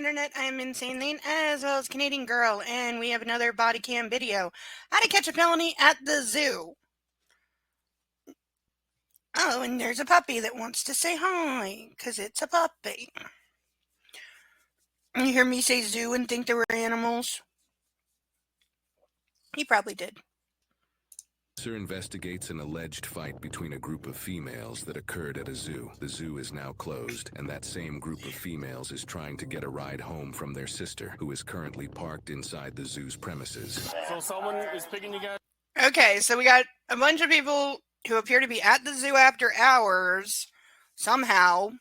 internet. I am Insane Lane, as well as Canadian Girl, and we have another body cam video. How to catch a felony at the zoo. Oh, and there's a puppy that wants to say hi, because it's a puppy. You hear me say zoo and think there were animals? He probably did. Officer investigates an alleged fight between a group of females that occurred at a zoo. The zoo is now closed, and that same group of females is trying to get a ride home from their sister, who is currently parked inside the zoo's premises. So someone is picking you guys. Okay, so we got a bunch of people who appear to be at the zoo after hours, somehow.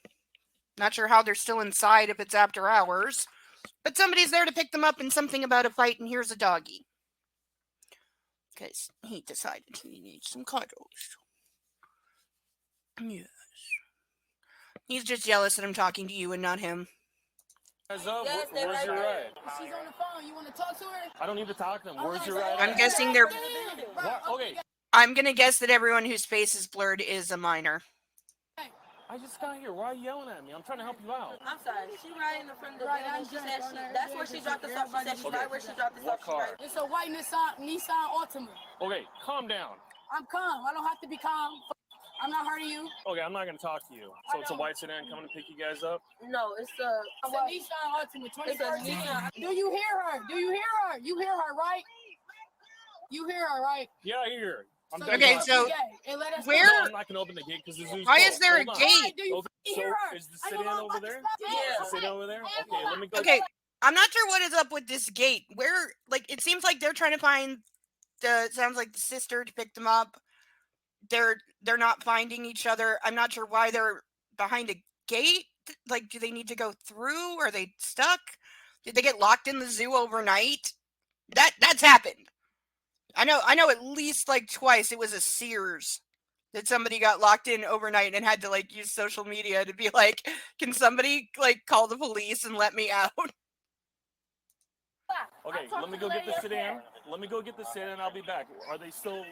Not sure how they're still inside if it's after hours. But somebody's there to pick them up and something about a fight, and here's a doggy. Because he decided he needs some cuddles. Yes. He's just jealous that I'm talking to you and not him. Where's your ride? She's on the phone. You want to talk to her? I don't need to talk to them. Where's your ride? I'm guessing they're... What? Okay. I'm going to guess that everyone whose face is blurred is a minor. I just got here. Why are you yelling at me? I'm trying to help you out. I'm sorry. She right in the front of the building. She said that's where she dropped us off. She said she's right where she dropped us off. Car? It's a white Nissan Altima. Okay, calm down. I'm calm. I don't have to be calm. I'm not hurting you. Okay, I'm not going to talk to you. So it's a white sedan coming to pick you guys up? No, it's a Nissan Altima 2013. Nissan. Do you hear her? Do you hear her? You hear her, right? You hear her, right? Yeah, I hear her. Okay, so where? No, I'm not going to open the gate because the zoo's Why closed. is there a Hold on. gate? So is the sedan over there? Yeah. Is the sedan over there? Okay, let me go. Okay, I'm not sure what is up with this gate. Where, like, it seems like they're trying to find the, sounds like the sister to pick them up. They're not finding each other. I'm not sure why they're behind a gate. Like, do they need to go through? Are they stuck? Did they get locked in the zoo overnight? That's happened. I know at least like twice it was a Sears that somebody got locked in overnight and had to like use social media to be like, can somebody like call the police and let me out? Okay, let me go get the sedan. Let me go get the sedan and I'll be back. Are they still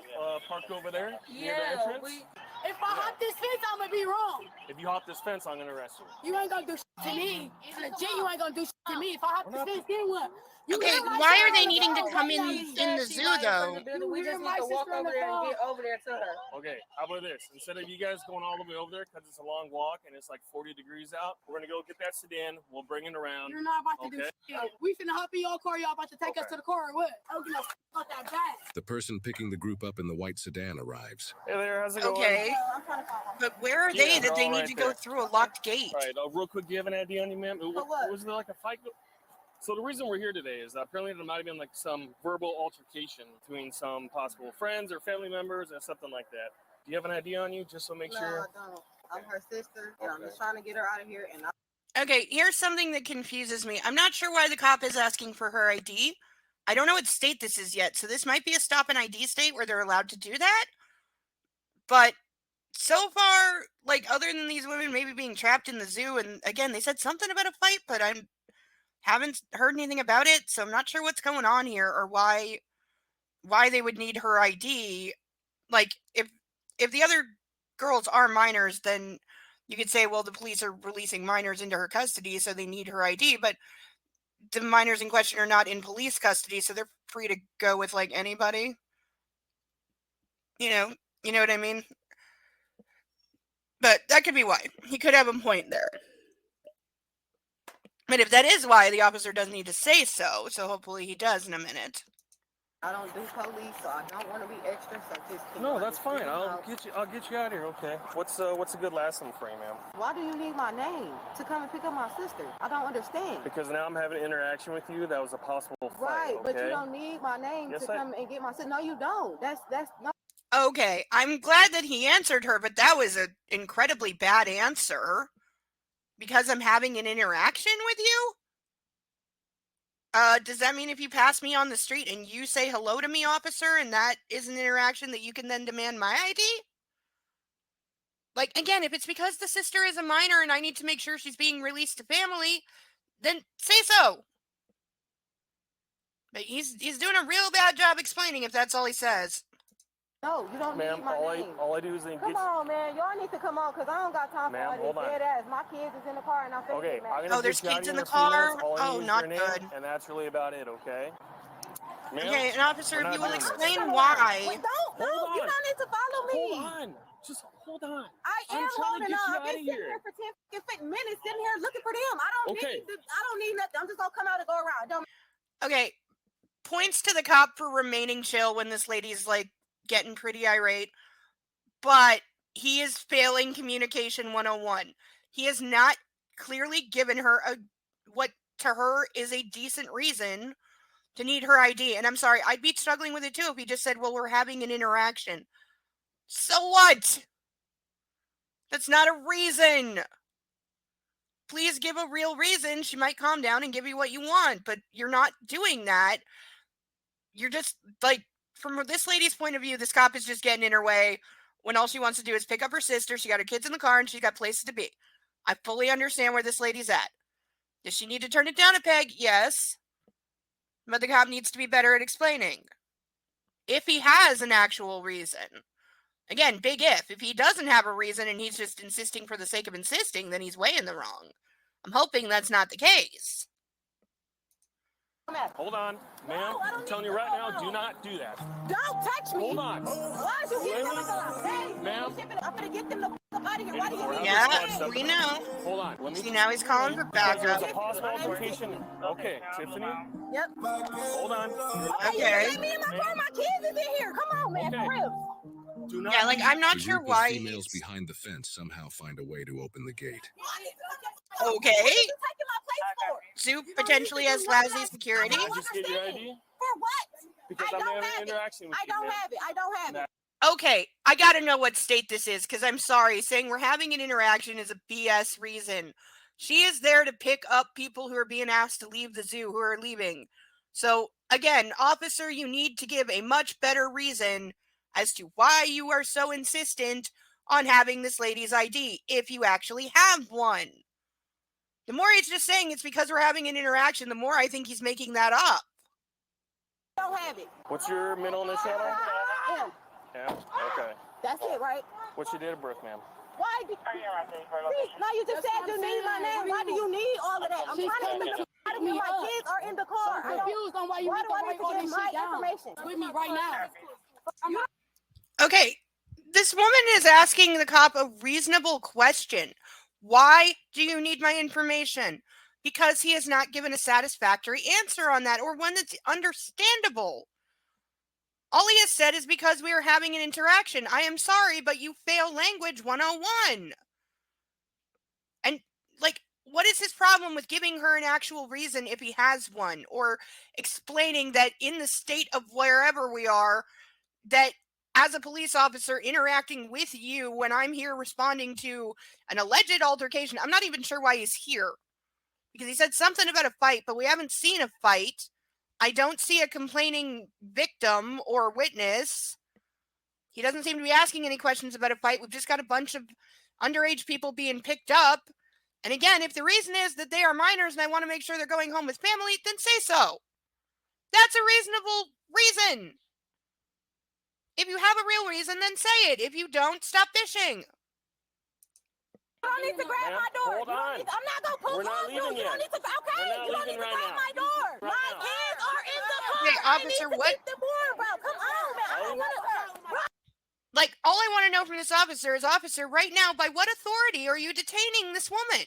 parked over there near the entrance? If I hop this fence, I'm going to be wrong. If you hop this fence, I'm going to arrest you. You ain't going to do shit to me. Legit, you ain't going to do shit to me. If I hop this fence, then what? Okay, why are they needing to come in the zoo though? We just need to walk over there and get over there to her. Okay, how about this? Instead of you guys going all the way over there because it's a long walk and it's like 40 degrees out, we're going to go get that sedan. We'll bring it around. You're not about to do shit. We finna hop in your car. Y'all about to take us to the car or what? I don't give a f about that bag. The person picking the group up in the white sedan arrives. Hey there, how's it going? Okay, but where are they that they need to go through a locked gate? All right, real quick, do you have an ID on you, ma'am? Was there like a fight? So the reason we're here today is that apparently there might have been like some verbal altercation between some possible friends or family members or something like that. Do you have an ID on you just so make sure? No, I don't. I'm her sister, and I'm just trying to get her out of here. And Okay, here's something that confuses me. I'm not sure why the cop is asking for her ID. I don't know what state this is yet, so this might be a stop and ID state where they're allowed to do that. But so far, like, other than these women maybe being trapped in the zoo, and again, they said something about a fight, but I haven't heard anything about it, so I'm not sure what's going on here or why they would need her ID. Like, if the other girls are minors, then you could say, well, the police are releasing minors into her custody, so they need her ID, but the minors in question are not in police custody, so they're free to go with, like, anybody. You know what I mean? But that could be why. He could have a point there. But if that is why, the officer doesn't need to say so hopefully he does in a minute. I don't do police, so I don't want to be extra. So just No, that's fine. I'll get you out of here. Okay. What's a good last name for you, ma'am? Why do you need my name to come and pick up my sister? I don't understand. Because now I'm having an interaction with you. That was a possible fight. Right, okay? but you don't need my name to come and get my sister. No, you don't. That's no. Okay, I'm glad that he answered her, but that was an incredibly bad answer. Because I'm having an interaction with you? Does that mean if you pass me on the street and you say hello to me, officer, and that is an interaction that you can then demand my ID? Like, again, if it's because the sister is a minor and I need to make sure she's being released to family, then say so. But he's doing a real bad job explaining if that's all he says. No, you don't Ma'am, need my name. all I do is then Come on, man. Y'all need to come on, because I don't got time for all Ma'am, this hold on. dead ass. My kids is in the car, and I'm finna Okay, get mad. I'm gonna there's get you out kids of in here the in a few car? minutes. All I Oh, need is not your name, good. and that's really about it, okay? Ma'am, Okay, an officer, we're if not you will doing this. explain why. Wait, don't. No, Hold you on. don't need to follow me. Hold on. Just hold on. I I'm am trying to holding get on. you I've out been of sitting here. here for 10 minutes, sitting here looking for them. I don't Okay. need nothing. I'm just gonna come out and go around. Don't. Okay, points to the cop for remaining chill when this lady's like getting pretty irate, but he is failing communication 101. He has not clearly given her what to her is a decent reason to need her ID. And I'm sorry, I'd be struggling with it too if he just said, well, we're having an interaction. So what? That's not a reason. Please give a real reason. She might calm down and give you what you want, but you're not doing that. You're just like, from this lady's point of view, this cop is just getting in her way when all she wants to do is pick up her sister. She got her kids in the car and she's got places to be. I fully understand where this lady's at. Does she need to turn it down a peg? Yes. But the cop needs to be better at explaining. If he has an actual reason. Again, big if. If he doesn't have a reason and he's just insisting for the sake of insisting, then he's way in the wrong. I'm hoping that's not the case. Hold on, ma'am. I'm telling you right now, do not do that. Don't touch me. Hold on. Why is you getting them Ma'am. I'm gonna get them the fuck out of here. Why do you need Yeah, we know. Hold on. Let me See, now he's calling for Because backup. there's a possible altercation. Okay, Tiffany. Yep. Hold on. Okay. Let me in my car. My kids is in here. Come on, man. Okay. For real. Do not Yeah, like, I'm not The sure group why of females he's... behind the fence somehow find a way to open the gate. Okay. What are you taking my place for? Sue potentially has lousy security. Can I just get your ID? For what? Because I I'm don't having have an it. interaction with I you. don't ma'am. have it. I don't have it. Okay, I gotta know what state this is, because I'm sorry, saying we're having an interaction is a BS reason. She is there to pick up people who are being asked to leave the zoo, who are leaving. So, again, officer, you need to give a much better reason as to why you are so insistent on having this lady's ID, if you actually have one. The more he's just saying it's because we're having an interaction, the more I think he's making that up. I don't have it. What's your middle initial? Yeah. Yeah. Okay. That's it, right? What's your date of birth, ma'am? Why? See, now you just said you need my name. Why do you need all of that? I'm trying to get out of here. My kids are in the car. I'm confused on why you Why need do I to need write to all get this my shit down information? with me right now. Okay, this woman is asking the cop a reasonable question. Why do you need my information? Because he has not given a satisfactory answer on that, or one that's understandable. All he has said is because we are having an interaction. I am sorry, but you fail language 101. And, like, what is his problem with giving her an actual reason if he has one? Or explaining that in the state of wherever we are, that as a police officer interacting with you when I'm here responding to an alleged altercation, I'm not even sure why he's here. Because he said something about a fight, but we haven't seen a fight. I don't see a complaining victim or witness. He doesn't seem to be asking any questions about a fight. We've just got a bunch of underage people being picked up. And again, if the reason is that they are minors and I want to make sure they're going home with family, then say so. That's a reasonable reason. If you have a real reason, then say it. If you don't, stop fishing. You don't need to grab my door. Hold on. I'm not gonna pull We're not on you. leaving You don't yet. need to. Okay, We're not you don't leaving need to right grab now. my door. Right My now. kids are in the car. Okay, I officer, need to what? keep them warm, bro. Come on, man. I don't want to. Like, all I want to know from this officer is, officer, right now, by what authority are you detaining this woman?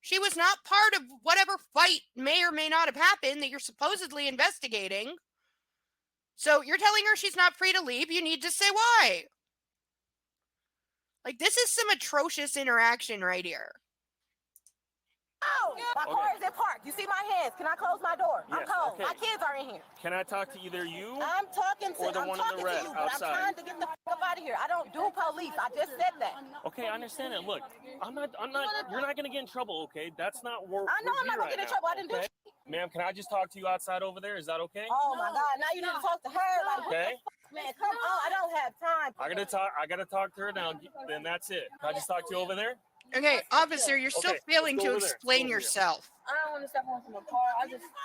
She was not part of whatever fight may or may not have happened that you're supposedly investigating. So you're telling her she's not free to leave. You need to say why. Like, this is some atrocious interaction right here. Oh, my car is in park. You see my hands. Can I close my door? I'm Yes, cold. okay. My kids are in here. Can I talk to either you? I'm talking to Or the one in the red you, but outside. I'm trying to get the fuck up out of here. I don't do police. I just said that. Okay, I understand that. Look, I'm not, you're not gonna get in trouble, okay? That's not where I know we're I'm not here gonna get in right trouble. I now, didn't do okay? Ma'am, can I just talk to you outside over there? Is that okay? Oh my God! Now you need to talk to her. Like, what Okay. the fuck, man? Come on! I don't have time. I gotta talk to her now. Then that's it. Can I just talk to you over there? Okay, officer, you're still Okay, failing let's go to over there. explain Let's go over here. yourself. I don't want to step on from the car.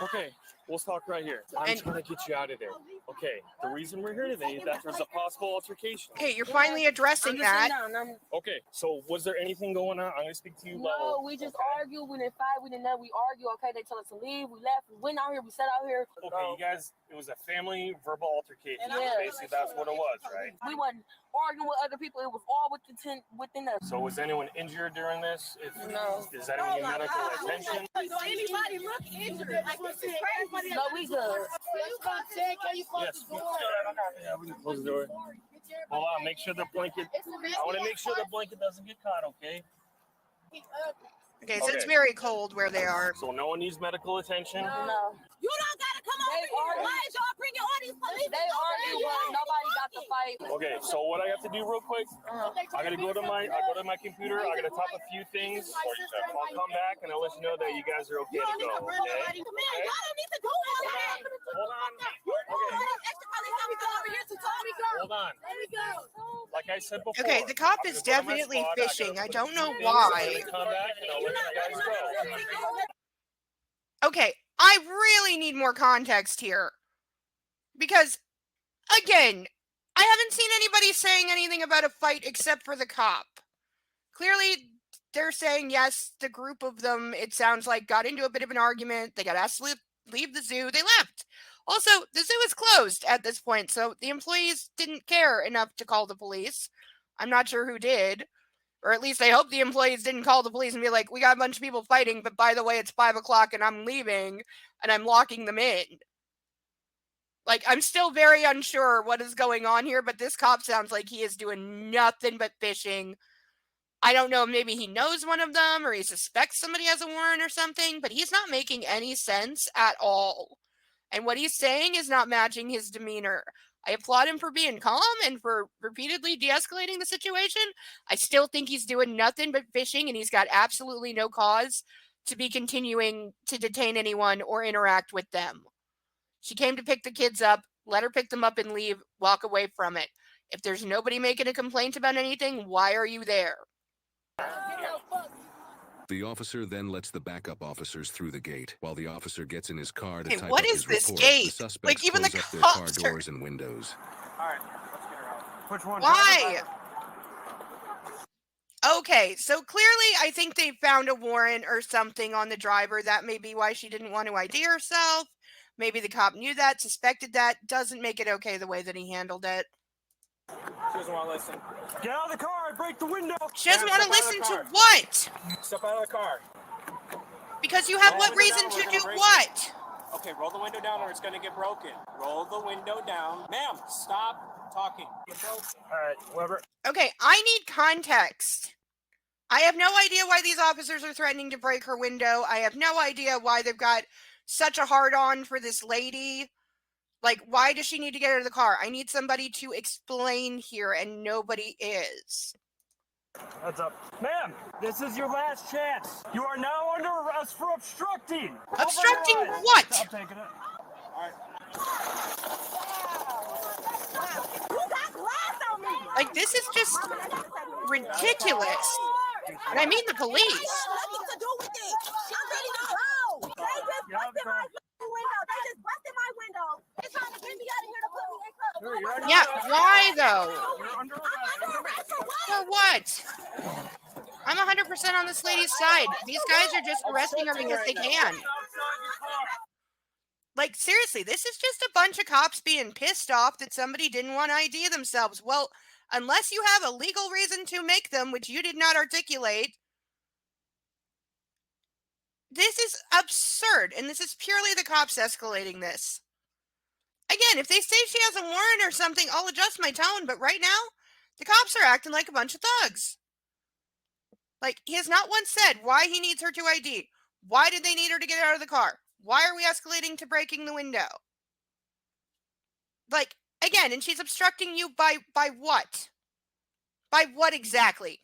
Okay, we'll talk right here. I'm trying to get you out of there. Okay, the reason we're here today is that there's a possible altercation. Okay, you're finally addressing that. Okay, so was there anything going on? I'm gonna speak to you No, level. we just argued. We didn't fight. We didn't know. We argued. Okay, they told us to leave. We left. We went out here. We sat out here. Okay, you guys, it was a family verbal altercation. Yeah. Basically, that's what it was, right? We wasn't arguing with other people. It was all within us. So was anyone injured during this? No. Is anyone in medical attention? Anybody look injured? Like, this is crazy. No, we good. Can you close the door? Yeah, we can close the door. Hold on, make sure the blanket. I want to make sure the blanket doesn't get caught, okay? Okay, so it's very cold where they are. So no one needs medical attention? No. You don't gotta come over here. Why is y'all bringing all these police? They argued, but nobody got to fight. Okay, so what I have to do real quick, I gotta go to my computer, I gotta type a few things. I'll come back and I'll let you know that you guys are okay to go. Okay? Y'all don't need to do all that. Hold on. Hold on. Like I said before. Okay, the cop is definitely fishing. I don't know why. Come back and I'll let you guys go. Okay, I really need more context here. Because, again, I haven't seen anybody saying anything about a fight except for the cop. Clearly, they're saying, yes, the group of them, it sounds like, got into a bit of an argument. They got asked to leave the zoo. They left. Also, the zoo is closed at this point, so the employees didn't care enough to call the police. I'm not sure who did. Or at least I hope the employees didn't call the police and be like, we got a bunch of people fighting, but by the way, it's 5 o'clock and I'm leaving and I'm locking them in. Like, I'm still very unsure what is going on here, but this cop sounds like he is doing nothing but fishing. I don't know, maybe he knows one of them or he suspects somebody has a warrant or something, but he's not making any sense at all. And what he's saying is not matching his demeanor. I applaud him for being calm and for repeatedly de-escalating the situation. I still think he's doing nothing but fishing, and he's got absolutely no cause to be continuing to detain anyone or interact with them. She came to pick the kids up, let her pick them up and leave, walk away from it. If there's nobody making a complaint about anything, why are you there? The officer then lets the backup officers through the gate, while the officer gets in his car to Okay, type what up is his this report. gate? The suspects Like, even the close up their car cops are- doors and windows. All right, let's get her out. Which one? Why? Okay, so clearly I think they found a warrant or something on the driver. That may be why she didn't want to ID herself. Maybe the cop knew that, suspected that. Doesn't make it okay the way that he handled it. She doesn't want to listen. Get out of the car and break the window. She doesn't want to listen to what? Step out of the car. Because you have what reason to do what? Okay, roll the window down or it's going to get broken. Roll the window down. Ma'am, stop talking. All right, whoever. Okay, I need context. I have no idea why these officers are threatening to break her window. I have no idea why they've got such a hard-on for this lady. Like, why does she need to get out of the car? I need somebody to explain here, and nobody is. Heads up. Ma'am, this is your last chance. You are now under arrest for obstructing. Obstructing Override. what? Stop taking it. All right. Like, this is just ridiculous. And I mean the police. Nothing to do with it. I'm ready to go. They just busted my window. They just busted my window. They're trying to get me out of here to put me in custody. Yeah, why though? You're under I'm under arrest for what? For what? I'm 100% on this lady's side. These guys are just arresting her because they can. Like, seriously, this is just a bunch of cops being pissed off that somebody didn't want to ID themselves. Well, unless you have a legal reason to make them, which you did not articulate, this is absurd, and this is purely the cops escalating this. Again, if they say she has a warrant or something, I'll adjust my tone, but right now, the cops are acting like a bunch of thugs. Like, he has not once said why he needs her to ID. Why did they need her to get out of the car? Why are we escalating to breaking the window? Like, again, and she's obstructing you by what? By what exactly?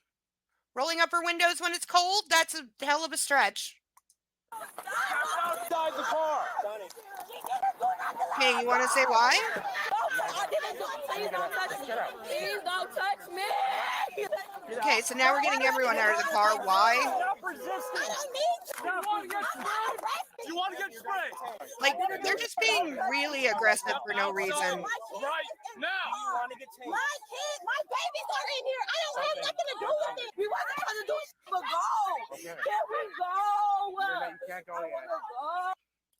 Rolling up her windows when it's cold? That's a hell of a stretch. Outside the car. Hey, you want to say why? Please don't touch me. Please don't touch me. Okay, so now we're getting everyone out of the car. Why? Stop resisting. I don't need to. Stop. Like, they're just being really aggressive for no reason. Right now. My kids, my babies are in here. I don't have nothing to do with it. We wasn't trying to do shit but go. Okay. Can we go? You can't go yet.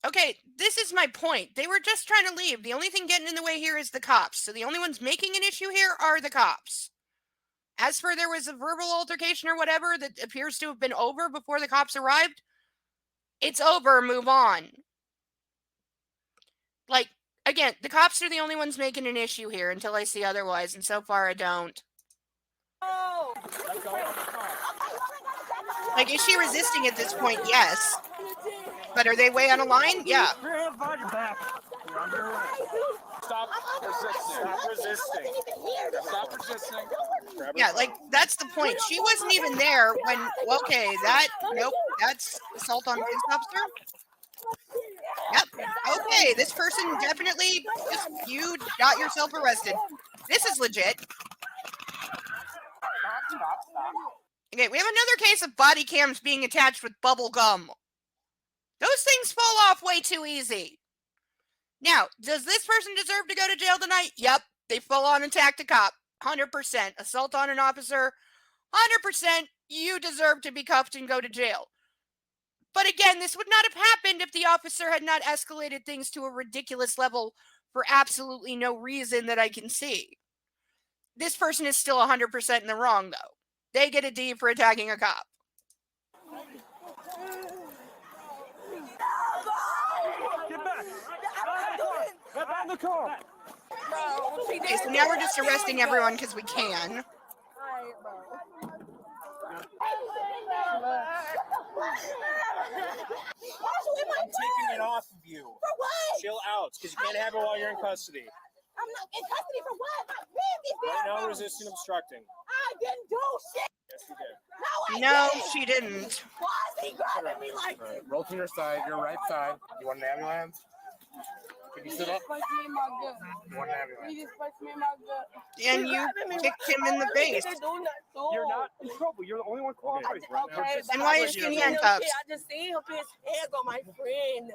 Okay, this is my point. They were just trying to leave. The only thing getting in the way here is the cops. So the only ones making an issue here are the cops. As for there was a verbal altercation or whatever that appears to have been over before the cops arrived, it's over, move on. Like, again, the cops are the only ones making an issue here until I see otherwise, and so far I don't. Like, is she resisting at this point? Yes. But are they way on a line? Yeah. Stop resisting. Stop resisting. Yeah, like, that's the point. She wasn't even there when, okay, nope, that's assault on police officer. Yep. Okay, this person definitely you got yourself arrested. This is legit. Okay, we have another case of body cams being attached with bubble gum. Those things fall off way too easy. Now, does this person deserve to go to jail tonight? Yep, they full on attacked a cop. 100%. Assault on an officer. 100%. You deserve to be cuffed and go to jail. But again, this would not have happened if the officer had not escalated things to a ridiculous level for absolutely no reason that I can see. This person is still 100% in the wrong, though. They get a D for attacking a cop. Get back. Get back in the car. Okay, so now we're just arresting everyone because we can. I'm taking it off of you. For what? Chill out, because you can't have it while you're in custody. I'm not in custody for what? My baby's there. Right now, resisting obstructing. I didn't do shit. Yes, you did. No, she didn't. Why is he grabbing me like this? Roll to your side, your right side. You want an ambulance? Can you sit up? You want an ambulance? And you kicked him in the face. You're not in trouble. You're the only one cooperating right now. And why is she in handcuffs? I just seen him put his hands on my friend.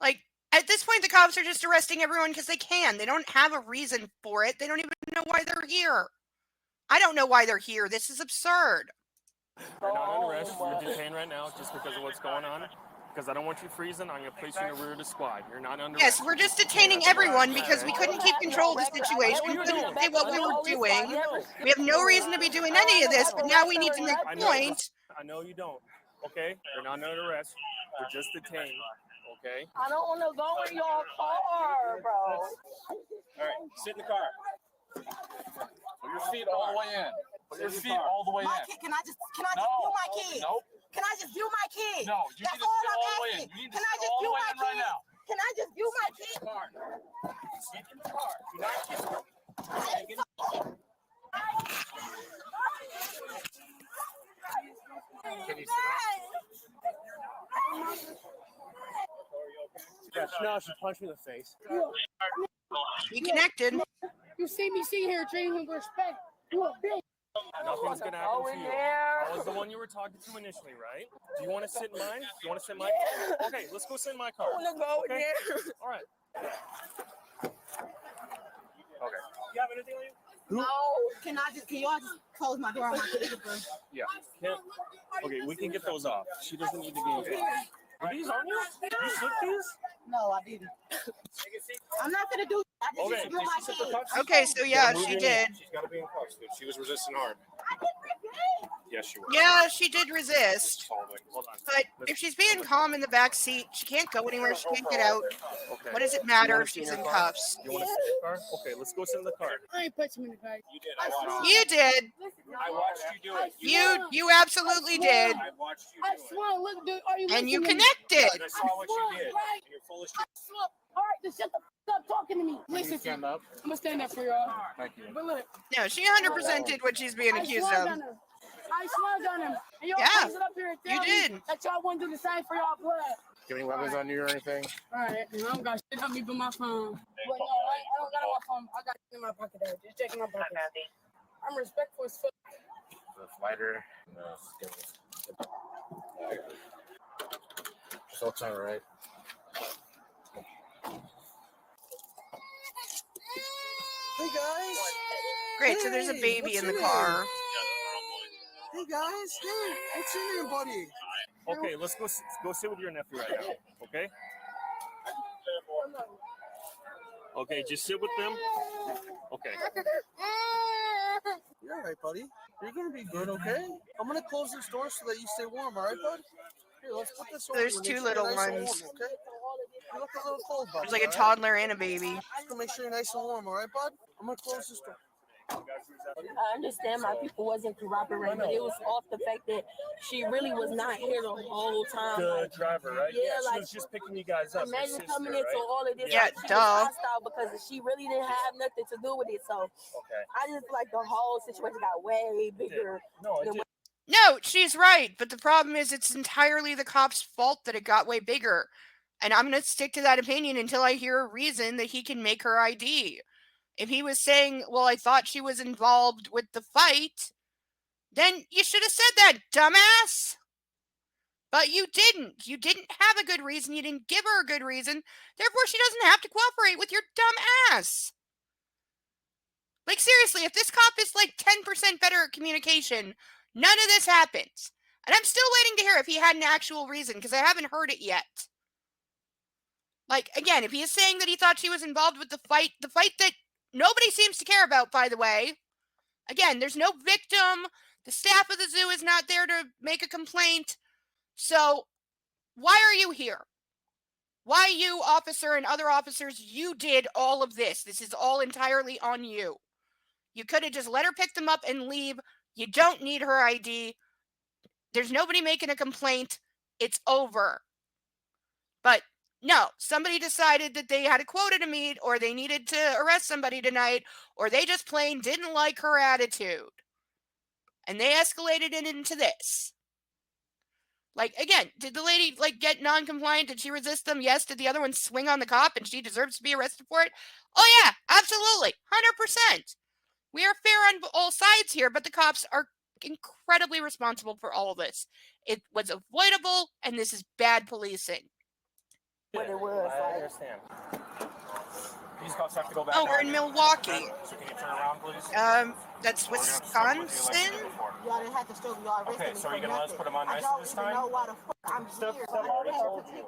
Like, at this point, the cops are just arresting everyone because they can. They don't have a reason for it. They don't even know why they're here. I don't know why they're here. This is absurd. You're not under arrest. You're detained right now just because of what's going on. Because I don't want you freezing, I'm going to place you in the rear of the squad. You're not under Yes, arrest. we're just detaining everyone because we couldn't keep control of the situation. We couldn't say what we were doing. We have no reason to be doing any of this, but now we need to make a point. I know you don't. Okay? You're not under arrest. You're just detained. Okay? I don't want to go in your car, bro. All right, sit in the car. Put your feet all the way in. Put your feet all the way My in. kid, can I just view my kid? Nope. Can I just view my kid? No, you That's need to all sit I'm all the way in. asking. You need to Can I sit just all view the way my in right kid? now. Can I just view my kid? Car. Sit in the car. Do not kiss me. Can you sit No, she punched me in the face. We connected. You see me sit here treating him with respect. You a bitch. Nothing's going to happen to you. I was the one you were talking to initially, right? Do you want to sit in mine? You want to sit in my car? Okay, let's go sit in my car. I want to go Okay. there. All right. Okay. You have anything on you? No. Can y'all just close my door on my kid? Yeah. Okay, we can get those off. She doesn't need to be in here. Are these on you? You took these? No, I didn't. I'm not gonna do. I just Okay, need to view did my she sit for kid. cuffs? Okay, so yeah, she did. She's got to be in cuffs, dude. She was resisting hard. I didn't resist. Yes, she was. Yeah, she did resist. Hold on. But if she's being calm in the back seat, she can't go anywhere. She can't get out. Okay. What does it matter if she's in cuffs? You want to sit in the car? Okay, let's go sit in the car. I ain't put him in the car. You did. I watched You did. I watched you do it. You absolutely did. I watched you I do it. swear, look, dude, are you And you listening? connected. And I saw what you did. And you're full of shit. I swear. All right, just shut the f up talking to me. Listen, Stand up. I'm gonna stand up for y'all. Thank you. But look, No, she 100% did what she's being I accused swear of. on him. I swear on him. And y'all Yeah, sit up here and you tell did. me that y'all want to do the same for y'all blood. Do you have any weapons on you or anything? All right, I don't got shit on me but my phone. But no, I don't got on my phone. I got it in my pocket there. Just checking my pocket. I'm respectful as fuck. The lighter. No, just all right. Hey guys. Great, so there's a baby what's in the your car. name? Hey guys. Hey, what's your name, buddy? Okay, let's go sit with your nephew right now. Okay. Okay, just sit with them. Okay. You're all right, buddy. You're gonna be good, okay? I'm gonna close this door so that you stay warm, all right, bud? Here, let's put this over. There's and two make sure little you're nice and ones. warm, okay? You look a little cold, buddy. There's like a all right? toddler and a baby. Just gonna make sure you're nice and warm, all right, bud? I'm gonna close this door. I understand my people wasn't cooperating, but it was off the fact that she really was not here the whole time. The driver, right? Yeah, she like, was just picking you guys up. imagine your coming sister, into right? all of this. Yeah, like, she duh. was hostile because she really didn't have nothing to do with it. So Okay. I just feel like the whole situation got way bigger. No, it than did. No, she's right, but the problem is it's entirely the cop's fault that it got way bigger. And I'm going to stick to that opinion until I hear a reason that he can make her ID. If he was saying, well, I thought she was involved with the fight, then you should have said that, dumbass. But you didn't. You didn't have a good reason. You didn't give her a good reason. Therefore, she doesn't have to cooperate with your dumb ass. Like, seriously, if this cop is like 10% better at communication, none of this happens. And I'm still waiting to hear if he had an actual reason, because I haven't heard it yet. Like, again, if he is saying that he thought she was involved with the fight that nobody seems to care about, by the way. Again, there's no victim. The staff of the zoo is not there to make a complaint. So, why are you here? Why you, officer, and other officers, you did all of this. This is all entirely on you. You could have just let her pick them up and leave. You don't need her ID. There's nobody making a complaint. It's over. But no, somebody decided that they had a quota to meet, or they needed to arrest somebody tonight, or they just plain didn't like her attitude. And they escalated it into this. Like, again, did the lady, like, get non-compliant? Did she resist them? Yes. Did the other one swing on the cop and she deserves to be arrested for it? Oh, yeah, absolutely. 100%. We are fair on all sides here, but the cops are incredibly responsible for all of this. It was avoidable, and this is bad policing. What it was. I understand. These cops have to go back. Oh, we're in Milwaukee. So can you turn around, please? That's We're gonna start with you like we Wisconsin? did before. Y'all didn't have to struggle. Y'all arrested Okay, me so are you for gonna let us nothing. put them on I nice don't this even time? know why the fuck I'm Steph here. already told you.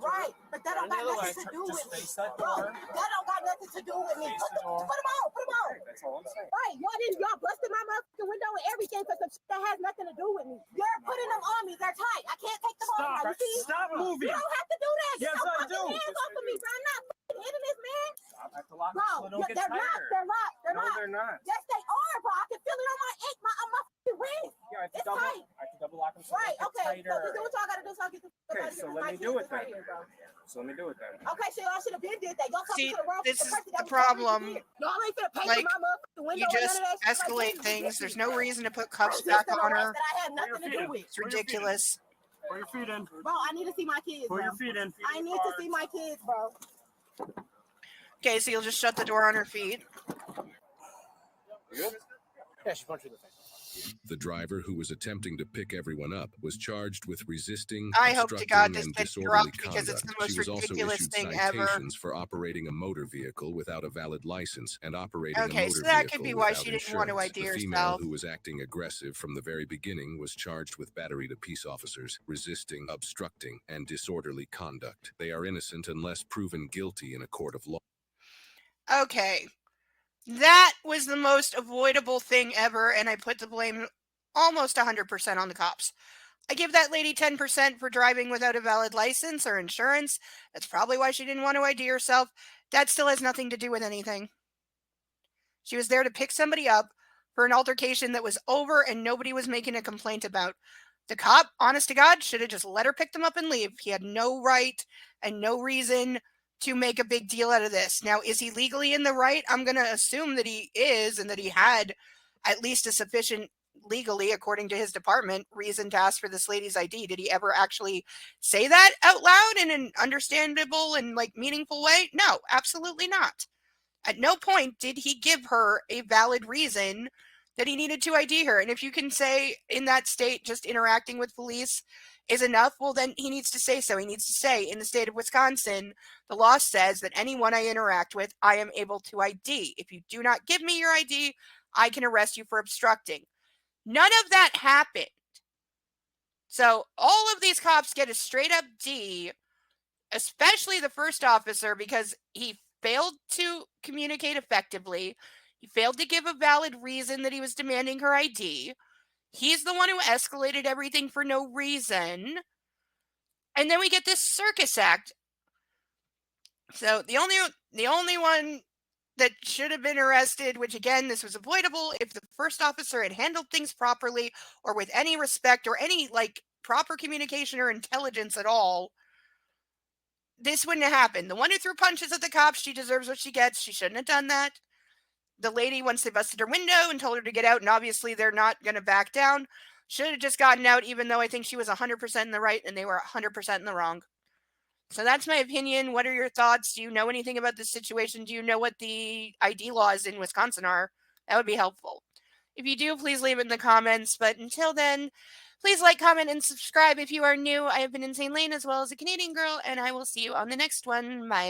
Right, but that don't got nothing to do with me. Bro, that don't got nothing to do with me. Face the door. Put them on, put them on. That's all I'm saying. Right, y'all busted my motherfucking window and everything for some shit that has nothing to do with me. You're putting them on me. They're tight. I can't take them off. Stop. You see? Stop moving. You don't have to do that. Yes, Get your I fucking do. hands off of me, bro. I'm not fucking hitting this, man. I have to lock them Bro, so they don't get they're not. tighter. They're not. They're No, not. they're not. Yes, they are, bro. I can feel it on my ankle, on my fucking wrist. Yeah, I have to It's double. tight. I have to double lock them so Right, they okay. get So tighter. just do what y'all gotta do so I get the fuck Okay, out of so here. let My me kids do it is right then. here, bro. So let me do it then. Okay, so y'all should have been did that. Y'all talking See, to the wrong this is person that the was talking to problem. you. Y'all ain't finna pay Like, for my motherfucking window You and just none of that shit. escalate Like, things. There's no reason to put Right, cuffs just back an on arrest her. that I have nothing to do with. It's ridiculous. Put your feet in. Bro, I need to see my kids, Put bro. your feet in. I need to see my kids, bro. Okay, so you'll just shut the door on her feet. Yeah, she punched you in the face. The driver, who was attempting to pick everyone up, was charged with resisting, I hope to obstructing, God this and gets disorderly dropped because it's the conduct. most She was also ridiculous issued thing ever. citations for operating a motor vehicle without a valid license and operating a Okay, motor so that vehicle could be why without she didn't want to insurance. ID The female herself. who was acting aggressive from the very beginning was charged with battery to peace officers, resisting, obstructing, and disorderly conduct. They are innocent unless proven guilty in a court of law. Okay. That was the most avoidable thing ever, and I put the blame almost 100% on the cops. I give that lady 10% for driving without a valid license or insurance. That's probably why she didn't want to ID herself. That still has nothing to do with anything. She was there to pick somebody up for an altercation that was over and nobody was making a complaint about. The cop, honest to God, should have just let her pick them up and leave. He had no right and no reason to make a big deal out of this. Now, is he legally in the right? I'm going to assume that he is and that he had at least a sufficient, legally, according to his department, reason to ask for this lady's ID. Did he ever actually say that out loud in an understandable and like meaningful way? No, absolutely not. At no point did he give her a valid reason that he needed to ID her. And if you can say in that state just interacting with police is enough, well, then he needs to say so. He needs to say, in the state of Wisconsin, the law says that anyone I interact with, I am able to ID. If you do not give me your ID, I can arrest you for obstructing. None of that happened. So all of these cops get a straight up D, especially the first officer, because he failed to communicate effectively. He failed to give a valid reason that he was demanding her ID. He's the one who escalated everything for no reason. And then we get this circus act. So the only one that should have been arrested, which again, this was avoidable if the first officer had handled things properly or with any respect or any like proper communication or intelligence at all, this wouldn't have happened. The one who threw punches at the cops, she deserves what she gets. She shouldn't have done that. The lady, once they busted her window and told her to get out, and obviously they're not going to back down, should have just gotten out, even though I think she was 100% in the right and they were 100% in the wrong. So that's my opinion. What are your thoughts? Do you know anything about this situation? Do you know what the ID laws in Wisconsin are? That would be helpful. If you do, please leave it in the comments. But until then, please like, comment, and subscribe if you are new. I have been Insane Lane as well as a Canadian girl, and I will see you on the next one. Bye.